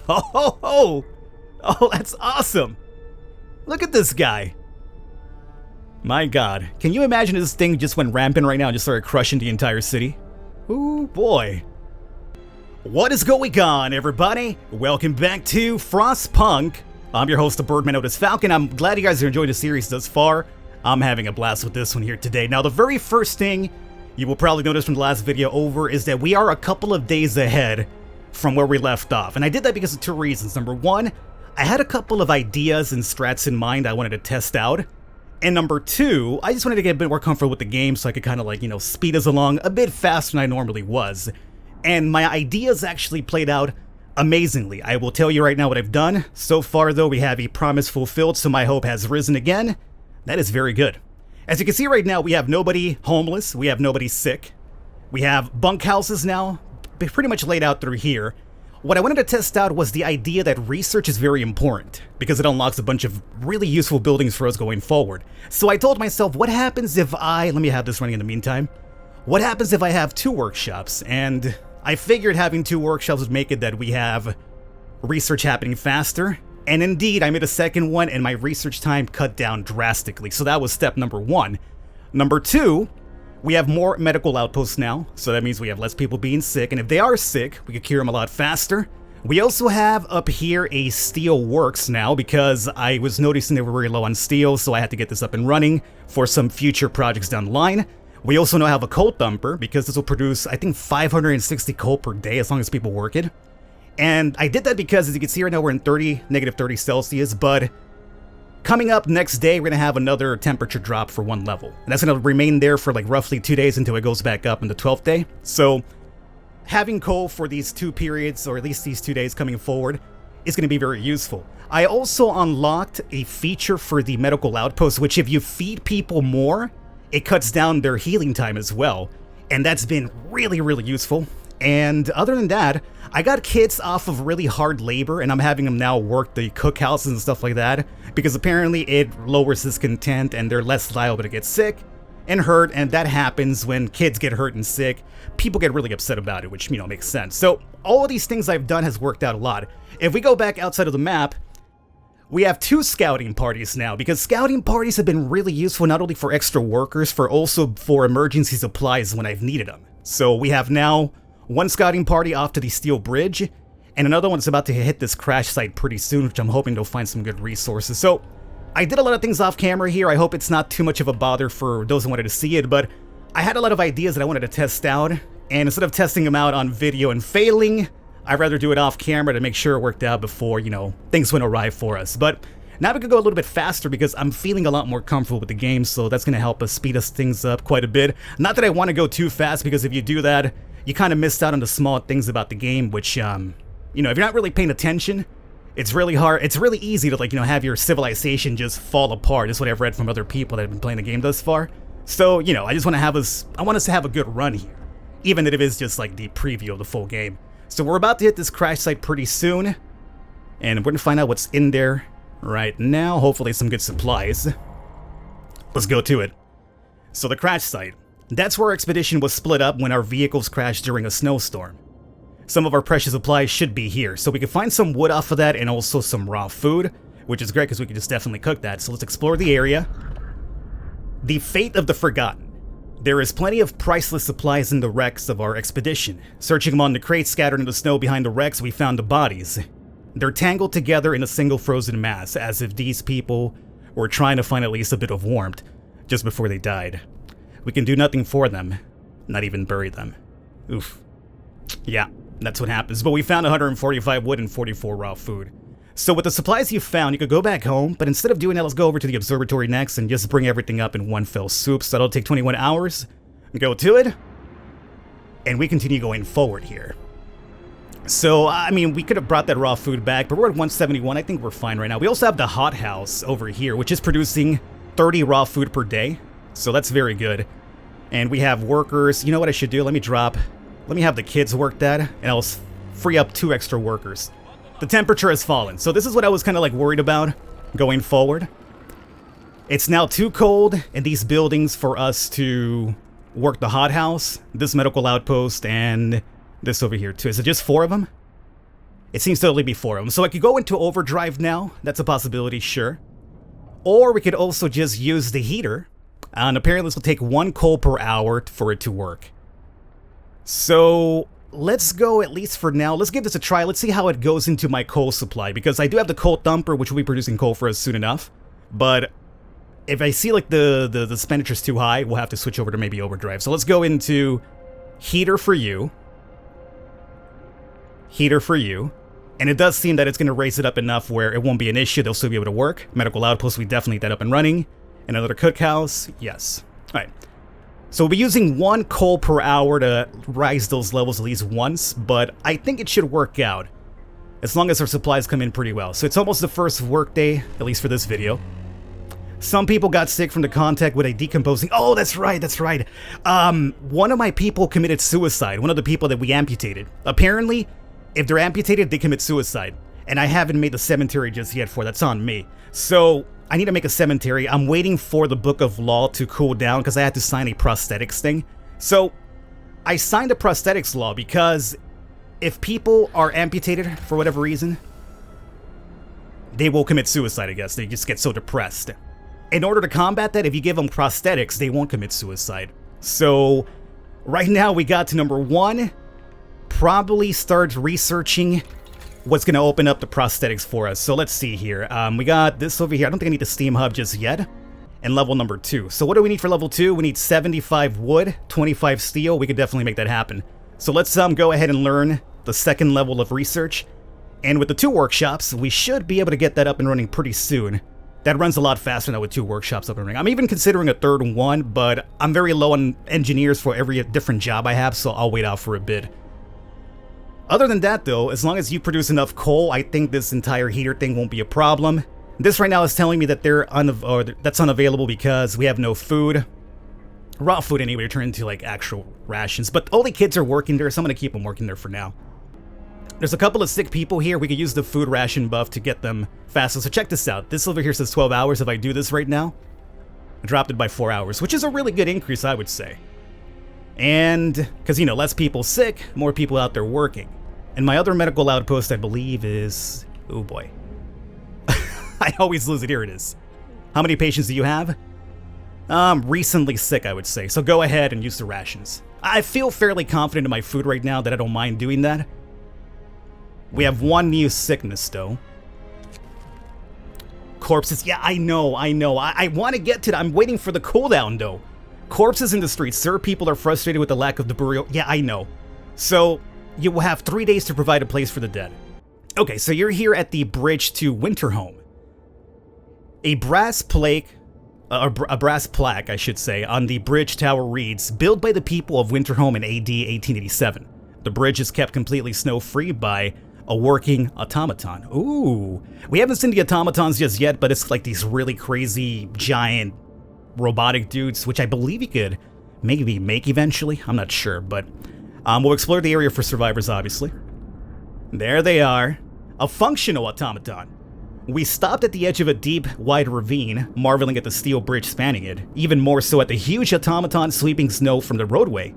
Oh, ho, ho. Oh, that's awesome. Look at this guy. My god. Can you imagine if this thing just went rampant right now and just started crushing the entire city? Ooh, boy. What is going on, everybody? Welcome back to Frostpunk. I'm your host, the Birdman Otis Falcon. I'm glad you guys are enjoying the series thus far. I'm having a blast with this one here today. Now, the very first thing you will probably notice from the last video over is that we are a couple of days ahead from where we left off. And I did that because of two reasons. Number one, I had a couple of ideas and strats in mind I wanted to test out. And number two, I just wanted to get a bit more comfortable with the game so I could kind of like, speed us along a bit faster than I normally was. And my ideas actually played out amazingly. I will tell you right now what I've done. So far though, we have a promise fulfilled, so my hope has risen again. That is very good. As you can see right now, we have nobody homeless, we have nobody sick. We have bunkhouses now, pretty much laid out through here. What I wanted to test out was the idea that research is very important, because it unlocks a bunch of really useful buildings for us going forward. So I told myself, what happens if let me have this running in the meantime. What happens if I have two workshops? And I figured having two workshops would make it that we have research happening faster. And indeed, I made a second one and my research time cut down drastically. So that was step number one. Number two, we have more medical outposts now. So that means we have less people being sick. And if they are sick, we can cure them a lot faster. We also have up here a Steelworks now because I was noticing they were very low on steel. So I had to get this up and running for some future projects down the line. We also now have a coal thumper because this will produce, I think, 560 coal per day as long as people work it. And I did that because, as you can see right now, we're in negative 30 Celsius, but coming up next day, we're going to have another temperature drop for one level. And that's going to remain there for like roughly 2 days until it goes back up in the 12th day. So having coal for these two periods, or at least these 2 days coming forward, is going to be very useful. I also unlocked a feature for the medical outpost, which if you feed people more, it cuts down their healing time as well. And that's been really, really useful. And other than that, I got kids off of really hard labor, and I'm having them now work the cookhouses and stuff like that, because apparently it lowers discontent and they're less liable to get sick and hurt, and that happens when kids get hurt and sick. People get really upset about it, which, makes sense. So all of these things I've done has worked out a lot. If we go back outside of the map, we have two scouting parties now, because scouting parties have been really useful not only for extra workers, for also for emergency supplies when I've needed them. So we have now one scouting party off to the steel bridge, and another one's about to hit this crash site pretty soon, which I'm hoping they'll find some good resources. So I did a lot of things off camera here. I hope it's not too much of a bother for those who wanted to see it, but I had a lot of ideas that I wanted to test out, and instead of testing them out on video and failing, I'd rather do it off camera to make sure it worked out before, things went awry for us. But now we can go a little bit faster because I'm feeling a lot more comfortable with the game, so that's going to help us speed us things up quite a bit. Not that I want to go too fast, because if you do that, you kind of missed out on the small things about the game, which, if you're not really paying attention, it's really hard. It's really easy to, have your civilization just fall apart. That's what I've read from other people that have been playing the game thus far. So, I just want to have I want us to have a good run here, even if it is just like the preview of the full game. So we're about to hit this crash site pretty soon, and we're going to find out what's in there right now. Hopefully some good supplies. Let's go to it. So the crash site. That's where our expedition was split up when our vehicles crashed during a snowstorm. Some of our precious supplies should be here, so we can find some wood off of that and also some raw food, which is great because we can just definitely cook that. So let's explore the area. The fate of the forgotten. There is plenty of priceless supplies in the wrecks of our expedition. Searching among the crates scattered in the snow behind the wrecks, we found the bodies. They're tangled together in a single frozen mass, as if these people were trying to find at least a bit of warmth just before they died. We can do nothing for them, not even bury them. Oof. Yeah, that's what happens. But we found 145 wood and 44 raw food. So with the supplies you found, you could go back home, but instead of doing that, let's go over to the observatory next and just bring everything up in one fell swoop. So that'll take 21 hours. Go to it, and we continue going forward here. So, we could have brought that raw food back, but we're at 171. I think we're fine right now. We also have the hothouse over here, which is producing 30 raw food per day. So that's very good. And we have workers. You know what I should do? Let me have the kids work that, and I'll free up 2 extra workers. The temperature has fallen. So this is what I was kind of like worried about going forward. It's now too cold in these buildings for us to work the hothouse, this medical outpost, and this over here too. Is it just 4 of them? It seems to only be 4 of them. So I could go into overdrive now. That's a possibility, sure. Or we could also just use the heater. And apparently this will take 1 coal per hour for it to work. So let's go, at least for now. Let's give this a try. Let's see how it goes into my coal supply. Because I do have the coal dumper, which will be producing coal for us soon enough. But if I see like the expenditure's too high, we'll have to switch over to maybe overdrive. So let's go into heater for you. Heater for you. And it does seem that it's going to raise it up enough where it won't be an issue. They'll still be able to work. Medical outpost, we definitely need that up and running. And another cookhouse, yes. Alright. So we'll be using 1 coal per hour to rise those levels at least once, but I think it should work out. As long as our supplies come in pretty well. So it's almost the first workday, at least for this video. Some people got sick from the contact with a decomposing... Oh, that's right, that's right. One of my people committed suicide. One of the people that we amputated. Apparently, if they're amputated, they commit suicide. And I haven't made the cemetery just yet for that's on me. So, I need to make a cemetery. I'm waiting for the Book of Law to cool down because I had to sign a prosthetics thing. So, I signed a prosthetics law because if people are amputated for whatever reason, they will commit suicide, I guess. They just get so depressed. In order to combat that, if you give them prosthetics, they won't commit suicide. So, right now we got to number 1. Probably start researching what's going to open up the prosthetics for us. So let's see here. We got this over here. I don't think I need the steam hub just yet. And level number 2. So what do we need for level 2? We need 75 wood, 25 steel. We could definitely make that happen. So let's go ahead and learn the 2nd level of research. And with the 2 workshops, we should be able to get that up and running pretty soon. That runs a lot faster now with 2 workshops up and running. I'm even considering a 3rd one, but I'm very low on engineers for every different job I have, so I'll wait out for a bit. Other than that, though, as long as you produce enough coal, I think this entire heater thing won't be a problem. This right now is telling me that that's unavailable because we have no food. Raw food anyway, turn into like actual rations. But all the kids are working there, so I'm going to keep them working there for now. There's a couple of sick people here. We could use the food ration buff to get them faster. So check this out. This over here says 12 hours. If I do this right now, I dropped it by 4 hours, which is a really good increase, I would say. And, because, you know, less people sick, more people out there working. And my other medical outpost, I believe, is... Oh, boy. I always lose it. Here it is. How many patients do you have? Recently sick, I would say. So go ahead and use the rations. I feel fairly confident in my food right now that I don't mind doing that. We have 1 new sickness, though. Corpses. Yeah, I know. I want to get to that. I'm waiting for the cooldown, though. Corpses in the streets. Sir, people are frustrated with the lack of the burial. Yeah, I know. So, you will have 3 days to provide a place for the dead. Okay, so you're here at the bridge to Winterhome. A brass plaque, I should say, on the bridge tower reads, built by the people of Winterhome in AD 1887. The bridge is kept completely snow-free by a working automaton. Ooh. We haven't seen the automatons just yet, but it's like these really crazy, giant, robotic dudes, which I believe you could maybe make eventually. I'm not sure, but we'll explore the area for survivors, obviously. There they are. A functional automaton. We stopped at the edge of a deep, wide ravine, marveling at the steel bridge spanning it, even more so at the huge automaton sweeping snow from the roadway.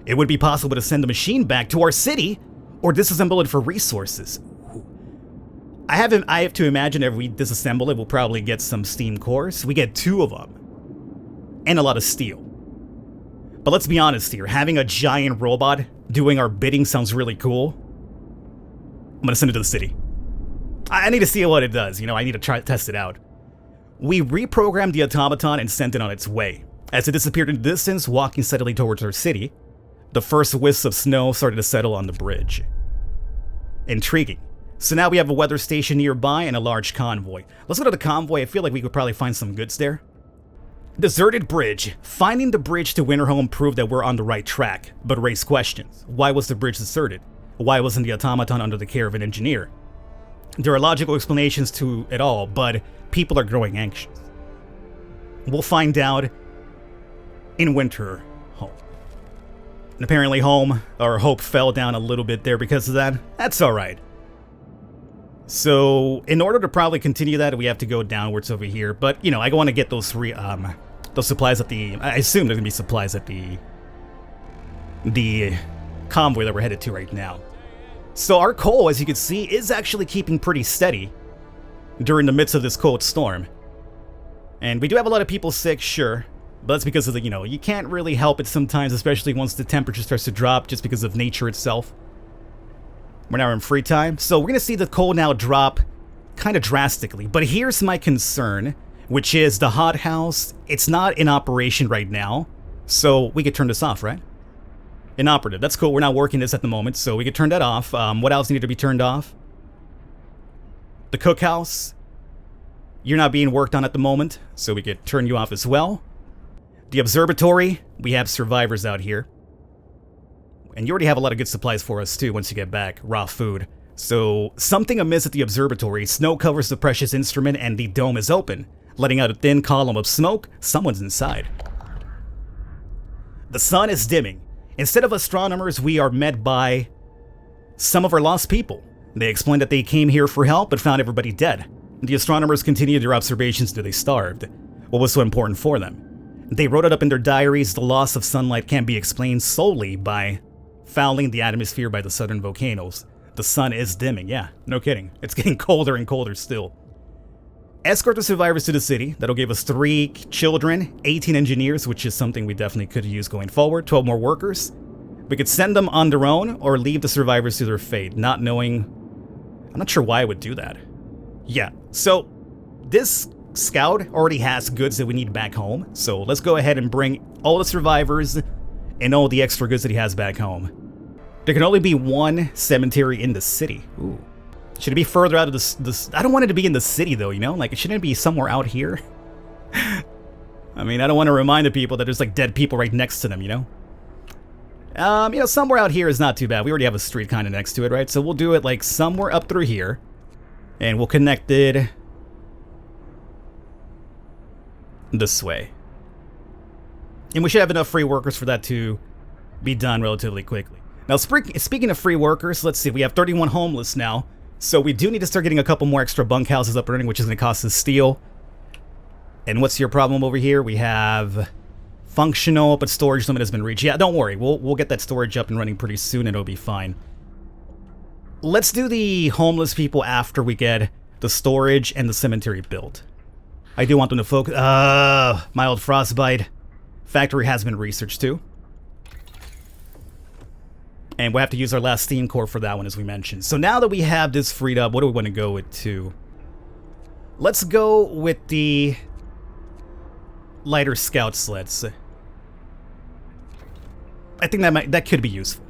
It would be possible to send the machine back to our city, or disassemble it for resources. I have to imagine if we disassemble it, we'll probably get some steam cores. We get 2 of them. And a lot of steel. But let's be honest here, having a giant robot doing our bidding sounds really cool. I'm gonna send it to the city. I need to see what it does, you know, I need to try to test it out. We reprogrammed the automaton and sent it on its way. As it disappeared in the distance, walking steadily towards our city, the first wisps of snow started to settle on the bridge. Intriguing. So now we have a weather station nearby and a large convoy. Let's go to the convoy. I feel like we could probably find some goods there. Deserted bridge. Finding the bridge to Winterhome proved that we're on the right track, but raised questions. Why was the bridge deserted? Why wasn't the automaton under the care of an engineer? There are logical explanations to it all, but people are growing anxious. We'll find out in Winterhome. And apparently Hope fell down a little bit there because of that. That's alright. So, in order to probably continue that, we have to go downwards over here. But, you know, I want to get those supplies at the... I assume there's going to be supplies at the convoy that we're headed to right now. So our coal, as you can see, is actually keeping pretty steady during the midst of this cold storm. And we do have a lot of people sick, sure, but that's because of the, you can't really help it sometimes, especially once the temperature starts to drop just because of nature itself. We're now in free time, so we're going to see the coal now drop kind of drastically. But here's my concern, which is the hothouse. It's not in operation right now, so we could turn this off, right? Inoperative. That's cool. We're not working this at the moment, so we could turn that off. What else needed to be turned off? The cookhouse. You're not being worked on at the moment, so we could turn you off as well. The observatory. We have survivors out here. And you already have a lot of good supplies for us, too, once you get back. Raw food. So, something amiss at the observatory. Snow covers the precious instrument, and the dome is open, letting out a thin column of smoke. Someone's inside. The sun is dimming. Instead of astronomers, we are met by some of our lost people. They explained that they came here for help, but found everybody dead. The astronomers continued their observations until they starved. What was so important for them? They wrote it up in their diaries. The loss of sunlight can be explained solely by fouling the atmosphere by the southern volcanoes. The sun is dimming, yeah, no kidding. It's getting colder and colder still. Escort the survivors to the city. That'll give us 3 children, 18 engineers, which is something we definitely could use going forward, 12 more workers. We could send them on their own or leave the survivors to their fate, not knowing... I'm not sure why I would do that. Yeah, so this scout already has goods that we need back home, so let's go ahead and bring all the survivors and all the extra goods that he has back home. There can only be 1 cemetery in the city. Ooh. Should it be further out of this? I don't want it to be in the city, though, Like, shouldn't it be somewhere out here? I mean, I don't want to remind the people that there's, like, dead people right next to them, somewhere out here is not too bad. We already have a street kind of next to it, right? So we'll do it, like, somewhere up through here. And we'll connect it this way. And we should have enough free workers for that to be done relatively quickly. Now, speaking of free workers, let's see. We have 31 homeless now. So we do need to start getting a couple more extra bunkhouses up and running, which is going to cost us steel. And what's your problem over here? We have functional, but storage limit has been reached. Yeah, don't worry. We'll get that storage up and running pretty soon, and it'll be fine. Let's do the homeless people after we get the storage and the cemetery built. I do want them to focus. Mild frostbite. Factory has been researched too. And we'll have to use our last steam core for that one, as we mentioned. So now that we have this freed up, what do we want to go with to? Let's go with the lighter scout sleds. I think that could be useful.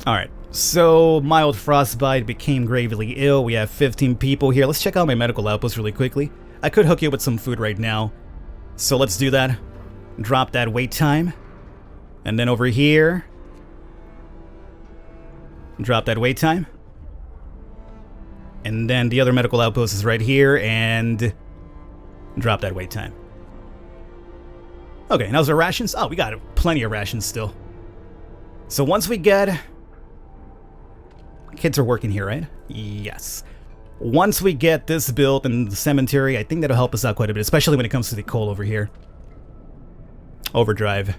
Alright, so mild frostbite, became gravely ill. We have 15 people here. Let's check out my medical outpost really quickly. I could hook you up with some food right now. So let's do that. Drop that wait time. And then over here, drop that wait time. And then the other medical outpost is right here, and drop that wait time. Okay, and how's our rations? Oh, we got plenty of rations still. So once we get... Kids are working here, right? Yes. Once we get this built in the cemetery, I think that'll help us out quite a bit, especially when it comes to the coal over here. Overdrive.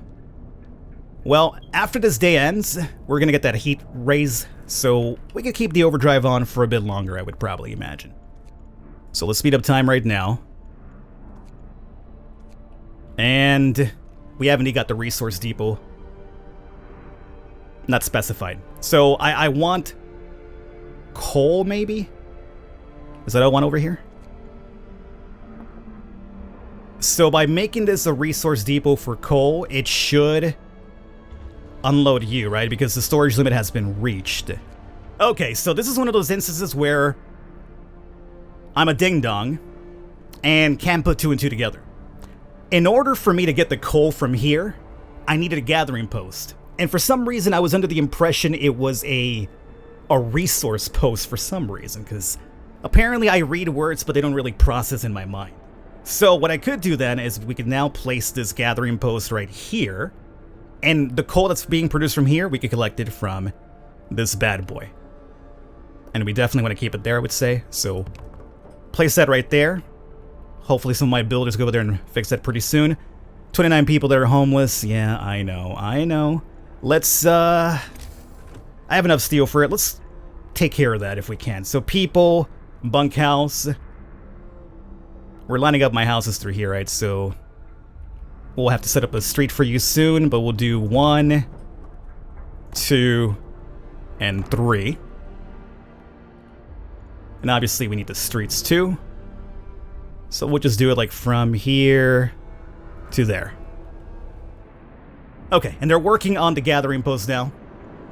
Well, after this day ends, we're gonna get that heat raise, so we could keep the overdrive on for a bit longer, I would probably imagine. So let's speed up time right now. And we haven't even got the resource depot. Not specified. So I want coal, maybe? Is that what I want over here? So by making this a resource depot for coal, it should unload you, right? Because the storage limit has been reached. Okay, so this is one of those instances where I'm a ding-dong and can't put 2 and 2 together. In order for me to get the coal from here, I needed a gathering post. And for some reason, I was under the impression it was a resource post for some reason, because apparently I read words, but they don't really process in my mind. So what I could do then is we could now place this gathering post right here, and the coal that's being produced from here, we could collect it from this bad boy. And we definitely want to keep it there, I would say. So place that right there. Hopefully some of my builders go over there and fix that pretty soon. 29 people that are homeless. Yeah, I know. Let's I have enough steel for it. Let's take care of that if we can. So people, bunkhouse. We're lining up my houses through here, right? So we'll have to set up a street for you soon, but we'll do 1, 2, and 3. And obviously we need the streets too. So we'll just do it like from here to there. Okay, and they're working on the gathering post now.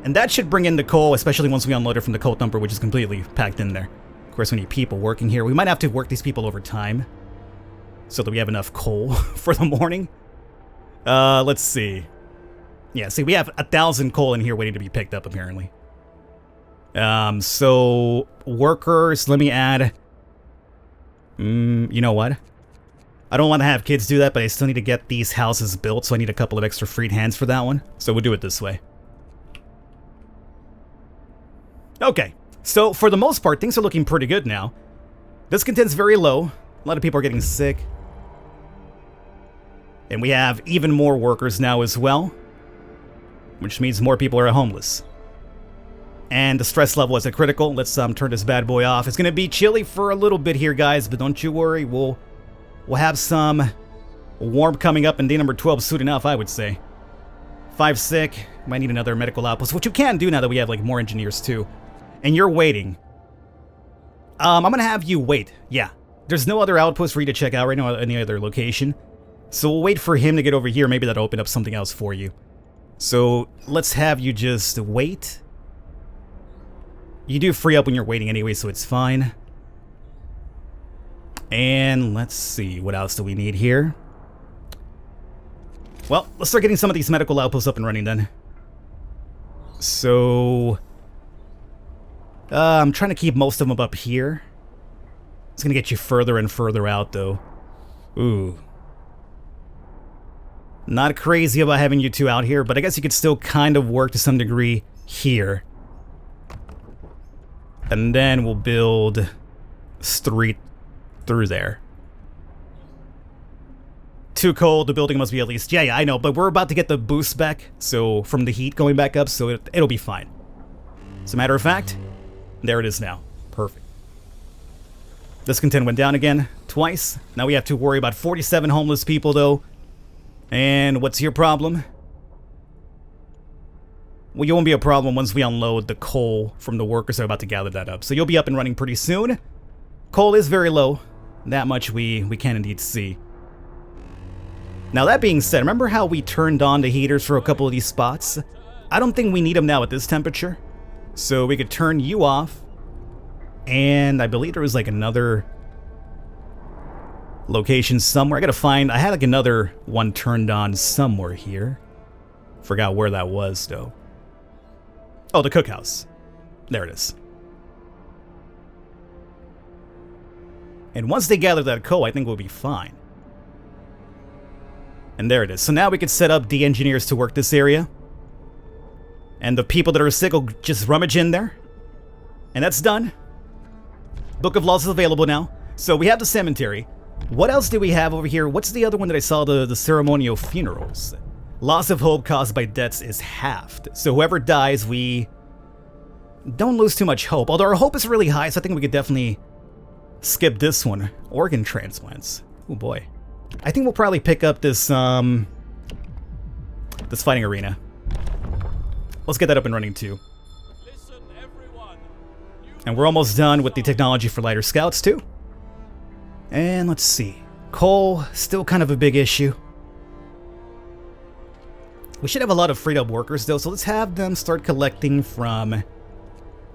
And that should bring in the coal, especially once we unload it from the coal dumper, which is completely packed in there. Of course, we need people working here. We might have to work these people over time so that we have enough coal for the morning. Let's see. Yeah, see, we have 1,000 coal in here waiting to be picked up, apparently. So workers, let me add... you know what? I don't want to have kids do that, but I still need to get these houses built, so I need a couple of extra freed hands for that one. So we'll do it this way. Okay, so for the most part, things are looking pretty good now. Discontent's very low. A lot of people are getting sick. And we have even more workers now as well, which means more people are homeless. And the stress level is at critical. Let's turn this bad boy off. It's going to be chilly for a little bit here, guys, but don't you worry. We'll have some warm coming up, and day number 12 soon enough, I would say. 5 sick. Might need another medical outpost, which you can do now that we have like more engineers too. And you're waiting. I'm going to have you wait. Yeah. There's no other outpost for you to check out right now at any other location. So we'll wait for him to get over here. Maybe that'll open up something else for you. So let's have you just wait. You do free up when you're waiting anyway, so it's fine. And let's see, what else do we need here? Well, let's start getting some of these medical outposts up and running then. So... I'm trying to keep most of them up here. It's gonna get you further and further out, though. Ooh. Not crazy about having you two out here, but I guess you could still kind of work to some degree here. And then we'll build street through there. Too cold, the building must be at least... Yeah, I know, but we're about to get the boost back, so from the heat going back up, so it'll be fine. As a matter of fact, there it is now. Perfect. Discontent went down again, twice. Now we have to worry about 47 homeless people, though. And what's your problem? Well, you won't be a problem once we unload the coal from the workers that are about to gather that up. So you'll be up and running pretty soon. Coal is very low. That much we can indeed see. Now that being said, remember how we turned on the heaters for a couple of these spots? I don't think we need them now at this temperature. So we could turn you off. And I believe there was like another location somewhere. I gotta find... I had like another one turned on somewhere here. Forgot where that was though. Oh, the cookhouse. There it is. And once they gather that coal, I think we'll be fine. And there it is. So now we could set up the engineers to work this area. And the people that are sick will just rummage in there. And that's done. Book of Laws is available now. So we have the cemetery. What else do we have over here? What's the other one that I saw? The ceremonial funerals. Loss of hope caused by deaths is halved. So whoever dies, we don't lose too much hope. Although our hope is really high, so I think we could definitely skip this one. Organ transplants. Oh boy. I think we'll probably pick up this fighting arena. Let's get that up and running too. Listen, everyone. And we're almost done with the technology for lighter scouts too. And let's see. Coal, still kind of a big issue. We should have a lot of freed up workers though, so let's have them start collecting from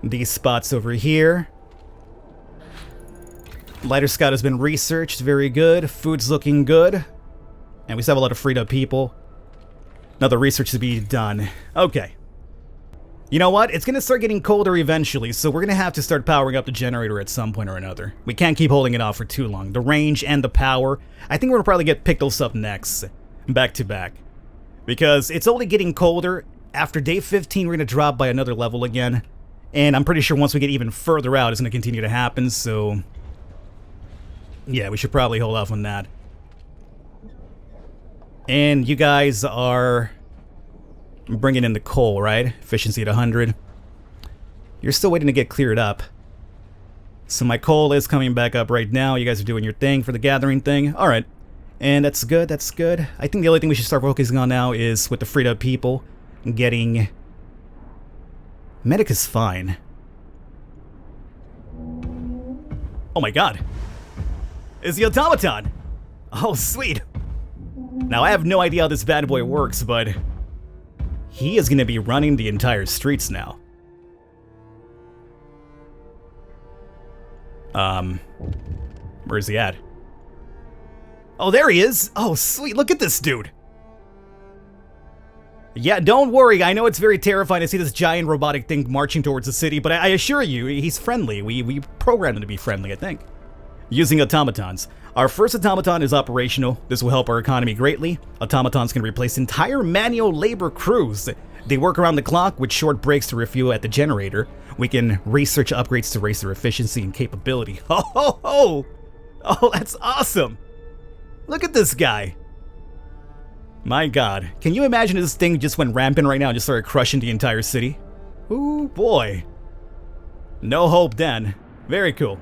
these spots over here. Lighter scout has been researched, very good. Food's looking good. And we still have a lot of freed up people. Another research to be done. Okay. You know what? It's going to start getting colder eventually, so we're going to have to start powering up the generator at some point or another. We can't keep holding it off for too long. The range and the power. I think we're going to probably get Pictos up next. Back to back. Because it's only getting colder. After day 15, we're going to drop by another level again. And I'm pretty sure once we get even further out, it's going to continue to happen, so... yeah, we should probably hold off on that. And you guys are bringing in the coal, right? Efficiency at 100. You're still waiting to get cleared up. So my coal is coming back up right now. You guys are doing your thing for the gathering thing. Alright. And that's good, that's good. I think the only thing we should start focusing on now is with the freed up people. Getting... Medic is fine. Oh my god. It's the automaton! Oh, sweet. Now, I have no idea how this bad boy works, but... he is gonna be running the entire streets now. Where's he at? Oh, there he is! Oh, sweet, look at this dude! Yeah, don't worry, I know it's very terrifying to see this giant robotic thing marching towards the city, but I assure you, he's friendly. We programmed him to be friendly, I think. Using automatons. Our first automaton is operational. This will help our economy greatly. Automatons can replace entire manual labor crews. They work around the clock with short breaks to refuel at the generator. We can research upgrades to raise their efficiency and capability. Ho ho ho! Oh, that's awesome! Look at this guy! My god, can you imagine if this thing just went rampant right now and just started crushing the entire city? Ooh boy. No hope then. Very cool.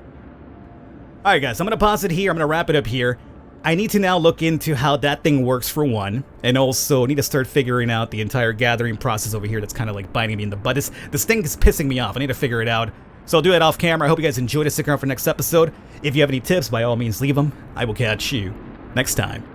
Alright guys, I'm gonna pause it here, I'm gonna wrap it up here. I need to now look into how that thing works for one, and also need to start figuring out the entire gathering process over here that's kind of like biting me in the butt. This thing is pissing me off, I need to figure it out. So I'll do that off camera. I hope you guys enjoyed it. Stick around for next episode. If you have any tips, by all means leave them. I will catch you next time.